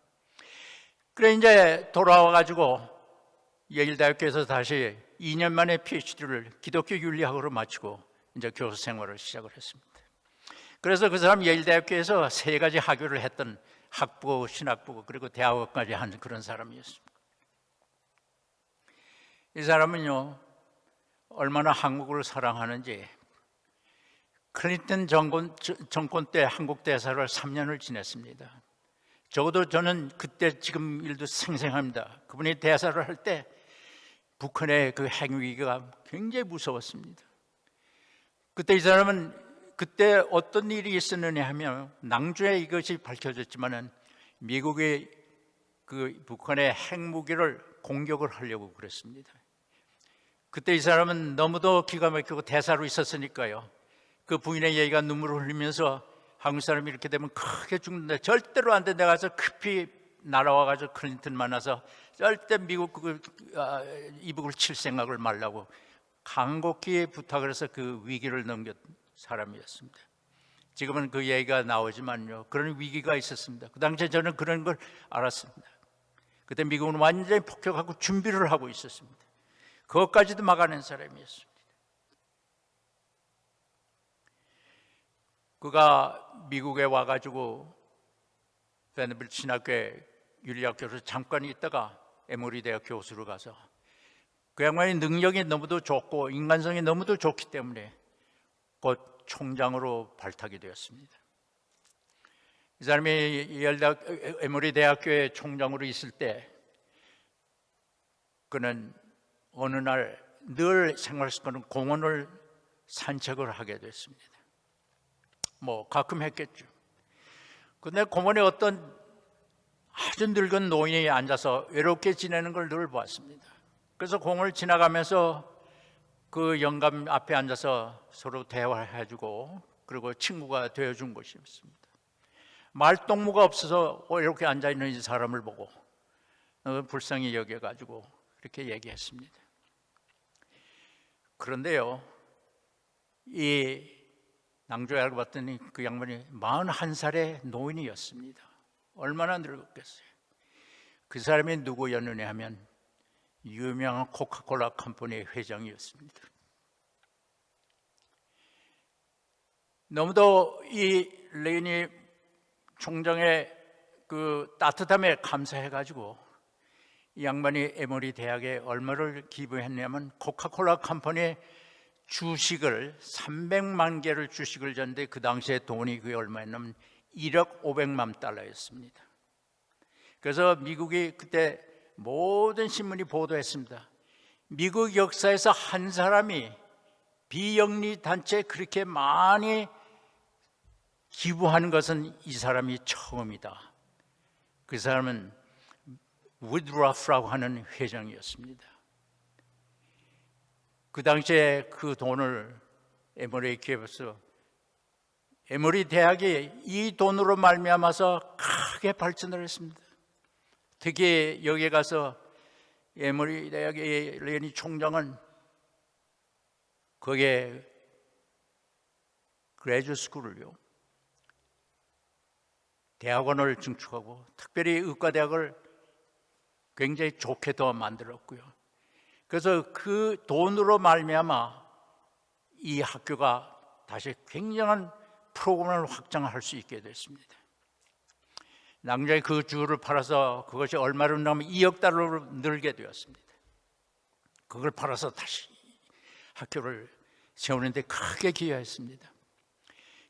그래 이제 돌아와 가지고 예일대학교에서 다시 2년 만에 PhD를 기독교 윤리학으로 마치고 이제 교수 생활을 시작을 했습니다. 그래서 그 사람 예일대학교에서 3가지 학위를 했던 학부, 신학부 그리고 대학원까지 한 그런 사람이었습니다. 이 사람은요 얼마나 한국을 사랑하는지 클린턴 정권 때 한국 대사를 3년을 지냈습니다. 적어도 저는 그때 지금 일도 생생합니다. 그분이 대사를 할 때 북한의 그 핵위기가 굉장히 무서웠습니다. 그때 이 사람은 그때 어떤 일이 있었느냐 하면 낭주에 이것이 밝혀졌지만은 미국이 그 북한의 핵무기를 공격을 하려고 그랬습니다. 그때 이 사람은 너무도 기가 막히고 대사로 있었으니까요. 그 부인의 얘기가 눈물을 흘리면서 한국 사람이 이렇게 되면 크게 죽는다. 절대로 안 돼. 내가 가서 급히 날아와가지고 클린턴 만나서 절대 미국 이북을 칠 생각을 말라고 간곡히 부탁을 해서 그 위기를 넘겼 사람이었습니다. 지금은 그 얘기가 나오지만요. 그런 위기가 있었습니다. 그 당시에 저는 그런 걸 알았습니다. 그때 미국은 완전히 폭격하고 준비를 하고 있었습니다. 그것까지도 막아낸 사람이었습니다. 그가 미국에 와가지고 베너빌 신학교에 윤리학교에서 잠깐 있다가 에모리 대학 교수로 가서 그 양반의 능력이 너무도 좋고 인간성이 너무도 좋기 때문에 곧 총장으로 발탁이 되었습니다. 이 사람이 에모리 대학교의 총장으로 있을 때 그는 어느 날 늘 생활습관은 공원을 산책을 하게 됐습니다. 뭐 가끔 했겠죠. 근데 공원에 어떤 아주 늙은 노인이 앉아서 외롭게 지내는 걸 늘 봤습니다. 그래서 공원을 지나가면서 그 영감 앞에 앉아서 서로 대화해주고 그리고 친구가 되어준 것이었습니다. 말동무가 없어서 이렇게 앉아있는 이 사람을 보고 불쌍히 여겨가지고 그렇게 얘기했습니다. 그런데요, 이 낭조에 알고 봤더니 그 양반이 41살의 노인이었습니다. 얼마나 늙었겠어요. 그 사람이 누구였느냐 하면 유명한 코카콜라 컴퍼니의 회장이었습니다. 너무도 이 레니 총장의 그 따뜻함에 감사해가지고 이 양반이 에모리 대학에 얼마를 기부했냐면 코카콜라 컴퍼니의 주식을 300만 개를 주식을 줬는데 그 당시에 돈이 그게 얼마였냐면 1억 500만 달러였습니다. 그래서 미국이 그때 모든 신문이 보도했습니다. 미국 역사에서 한 사람이 비영리 단체에 그렇게 많이 기부하는 것은 이 사람이 처음이다. 그 사람은 우드러프라고 하는 회장이었습니다. 그 당시에 그 돈을 에머리에 기업에서 에머리 대학이 이 돈으로 말미암아서 크게 발전을 했습니다. 특히 여기에 가서 에머리 대학의 레니 총장은 거기에 그레이드 스쿨을요, 대학원을 증축하고 특별히 의과대학을 굉장히 좋게 더 만들었고요. 그래서 그 돈으로 말미암아 이 학교가 다시 굉장한 프로그램을 확장할 수 있게 됐습니다. 나중에 그 주를 팔아서 그것이 얼마로 나면 2억 달러로 늘게 되었습니다. 그걸 팔아서 다시 학교를 세우는데 크게 기여했습니다.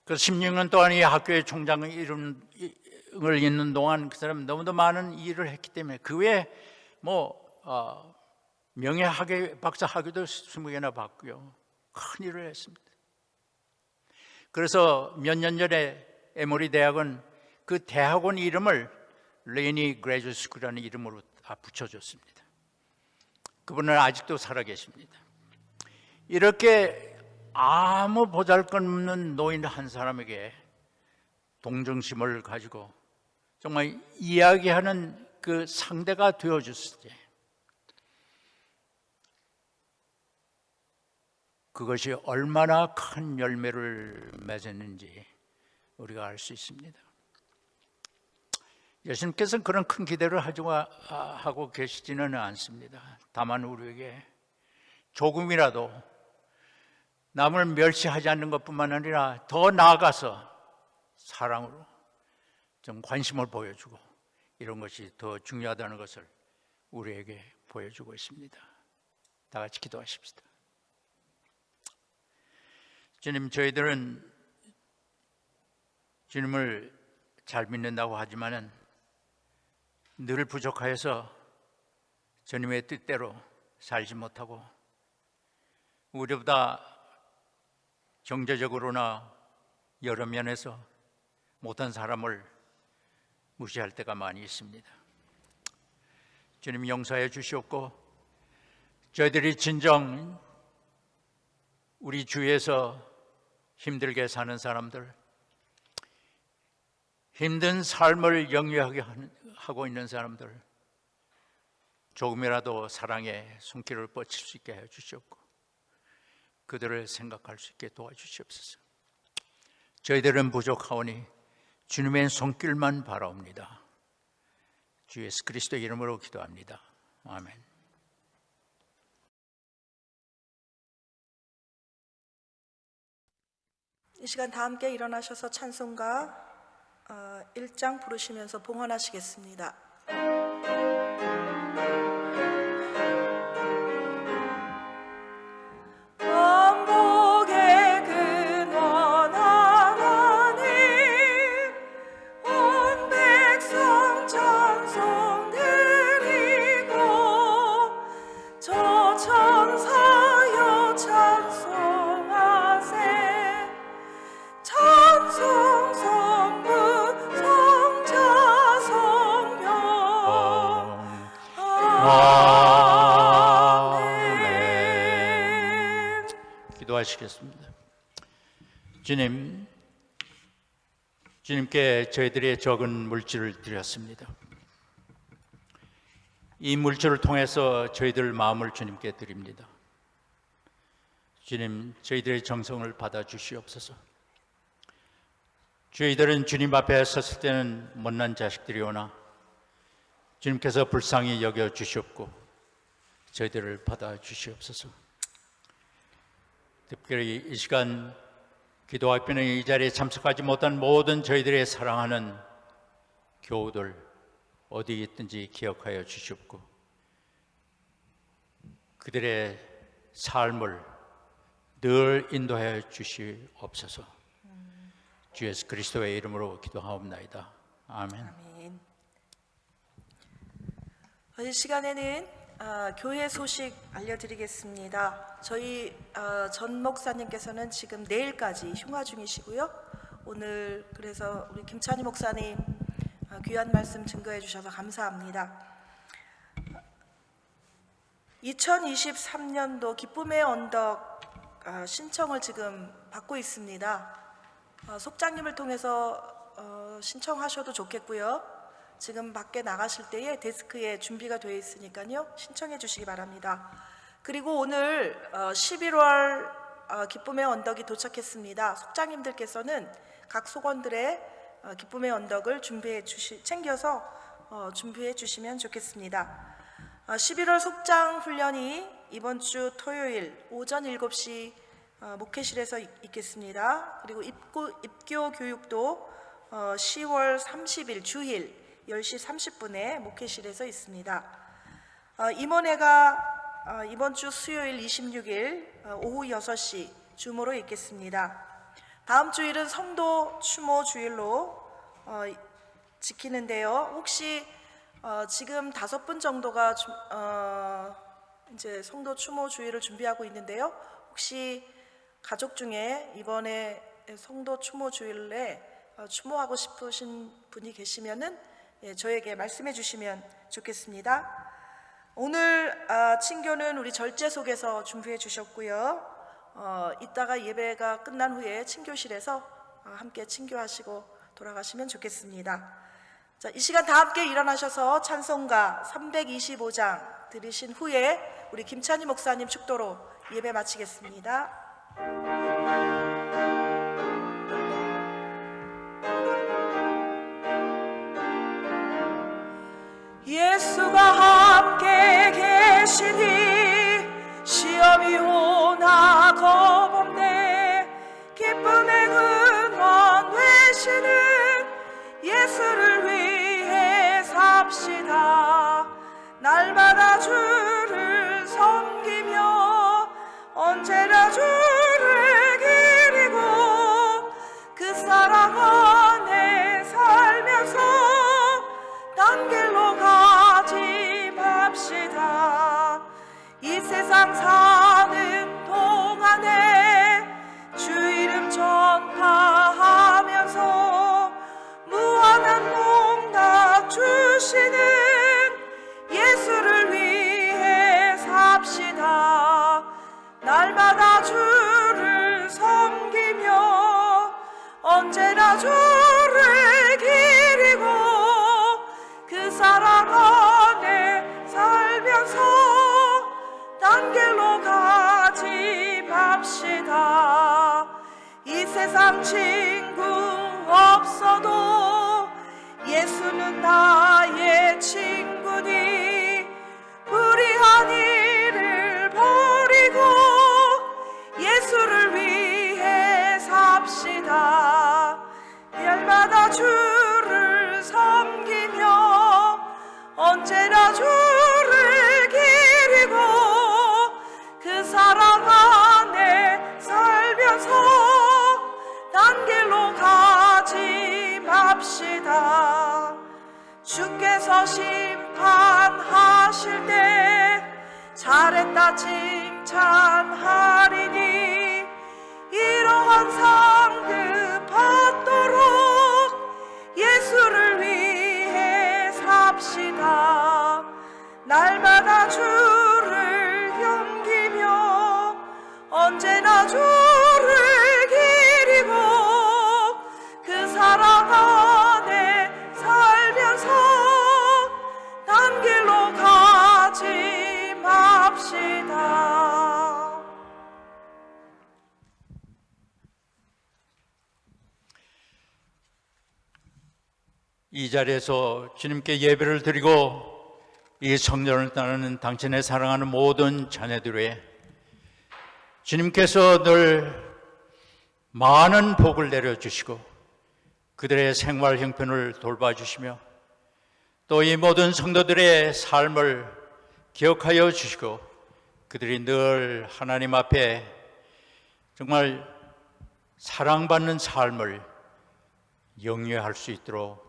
그 16년 동안 이 학교의 총장의 이름을 잇는 동안 그 사람 너무도 많은 일을 했기 때문에 그 외에 명예학위 박사 학위도 20개나 받고요, 큰 일을 했습니다. 그래서 몇 년 전에 에머리 대학은 그 대학원 이름을 레니 그레이드 스쿨이라는 이름으로 다 붙여줬습니다. 그분은 아직도 살아계십니다. 이렇게 아무 보잘것없는 노인 한 사람에게 동정심을 가지고 정말 이야기하는 그 상대가 되어줬을 때 그것이 얼마나 큰 열매를 맺었는지 우리가 알 수 있습니다. 예수님께서는 그런 큰 기대를 하고 계시지는 않습니다. 다만 우리에게 조금이라도 남을 멸시하지 않는 것뿐만 아니라 더 나아가서 사랑으로 좀 관심을 보여주고 이런 것이 더 중요하다는 것을 우리에게 보여주고 있습니다. 다 같이 기도하십시다. 주님, 저희들은 주님을 잘 믿는다고 하지만은 늘 부족하여서 주님의 뜻대로 살지 못하고 우리보다 경제적으로나 여러 면에서 못한 사람을 무시할 때가 많이 있습니다. 주님, 용서해 주시옵고 저희들이 진정 우리 주위에서 힘들게 사는 사람들, 힘든 삶을 영위하게 하고 있는 사람들 조금이라도 사랑의 손길을 뻗칠 수 있게 해주시옵고 그들을 생각할 수 있게 도와주시옵소서. 저희들은 부족하오니 주님의 손길만 바라옵니다. 주 예수 그리스도의 이름으로 기도합니다. 아멘. 이 시간 다 함께 일어나셔서 찬송가 1장 부르시면서 봉헌하시겠습니다. 만복의 근원 하나님, 온 백성 찬송 드리고 저 천사여 찬송하세. 찬송 성부 성자 성령 아멘. 기도하시겠습니다. 주님께 저희들의 적은 물질을 드렸습니다. 이 물질을 통해서 저희들 마음을 주님께 드립니다. 주님, 저희들의 정성을 받아주시옵소서. 저희들은 주님 앞에 섰을 때는 못난 자식들이오나 주님께서 불쌍히 여겨주시옵고 저희들을 받아주시옵소서. 특별히 이 시간 기도 앞에는 이 자리에 참석하지 못한 모든 저희들의 사랑하는 교우들 어디 있든지 기억하여 주시옵고 그들의 삶을 늘 인도하여 주시옵소서. 주 예수 그리스도의 이름으로 기도하옵나이다. 아멘. 아멘. 이 시간에는 교회 소식 알려드리겠습니다. 저희 전 목사님께서는 지금 내일까지 휴가 중이시고요. 오늘 그래서 우리 김찬희 목사님 귀한 말씀 증거해 주셔서 감사합니다. 2023년도 기쁨의 언덕 신청을 지금 받고 있습니다. 속장님을 통해서 신청하셔도 좋겠고요. 지금 밖에 나가실 때에 데스크에 준비가 되어 있으니까요. 신청해 주시기 바랍니다. 그리고 오늘 11월 기쁨의 언덕이 도착했습니다. 속장님들께서는 각 속원들의 기쁨의 언덕을 챙겨서 준비해 주시면 좋겠습니다. 11월 속장 훈련이 이번 주 토요일 오전 7시 목회실에서 있겠습니다. 그리고 입교 교육도 10월 30일 주일 10시 30분에 목회실에서 있습니다. 임원회가 이번 주 수요일 26일 오후 6시 줌으로 있겠습니다. 다음 주일은 성도 추모 주일로 지키는데요. 혹시 지금 5분 정도가 이제 성도 추모 주일을 준비하고 있는데요. 혹시 가족 중에 이번에 성도 추모 주일에 추모하고 싶으신 분이 계시면은 저에게 말씀해 주시면 좋겠습니다. 오늘 친교는 우리 절제 속에서 준비해 주셨고요. 이따가 예배가 끝난 후에 친교실에서 함께 친교하시고 돌아가시면 좋겠습니다. 자, 이 시간 다 함께 일어나셔서 찬송가 325장 들으신 후에 우리 김찬희 목사님 축도로 예배 마치겠습니다. 예수가 함께 계시니 시험이 오나 겁없네. 기쁨의 근원 되시는 예수를 위해 삽시다. 날마다 주를 섬기며 언제나 주를 기리고 그 사랑 안에 살면서 딴 길로 가지 맙시다. 이 세상 사는 동안에 주 이름 전파하면서 무한한 농락 주시는 예수를 위해 삽시다. 날마다 주를 섬기며 언제나 주를 기리고 그 사랑 안에 살면서 딴 길로 가지 맙시다. 이 세상 친구 없어도 예수는 나의 친구니 불의한 일을 버리고 예수를 위해 삽시다. 날마다 주를 섬기며 언제나 주를 기리고 그 사랑 안에 살면서 딴 길로 가지 맙시다. 주께서 심판하실 때 잘했다 칭찬하리니 이러한 상급 받도록 예수를 위해 삽시다. 날마다 주를 섬기며 언제나 주를 기리고 그 사랑 안에 살면서 딴 길로 가지 맙시다. 이 자리에서 주님께 예배를 드리고 이 성전을 따르는 당신의 사랑하는 모든 자녀들의 주님께서 늘 많은 복을 내려주시고 그들의 생활 형편을 돌봐주시며 또 이 모든 성도들의 삶을 기억하여 주시고 그들이 늘 하나님 앞에 정말 사랑받는 삶을 영위할 수 있도록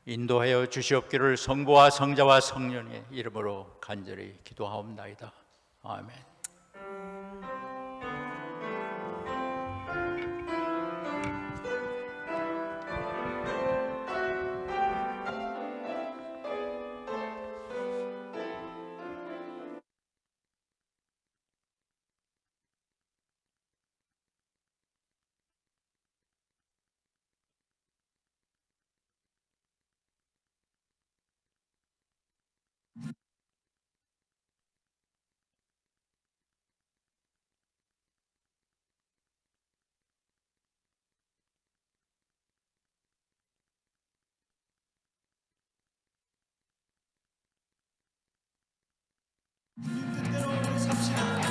인도하여 주시옵기를 성부와 성자와 성령의 이름으로 간절히 기도하옵나이다. 아멘. 삽시다.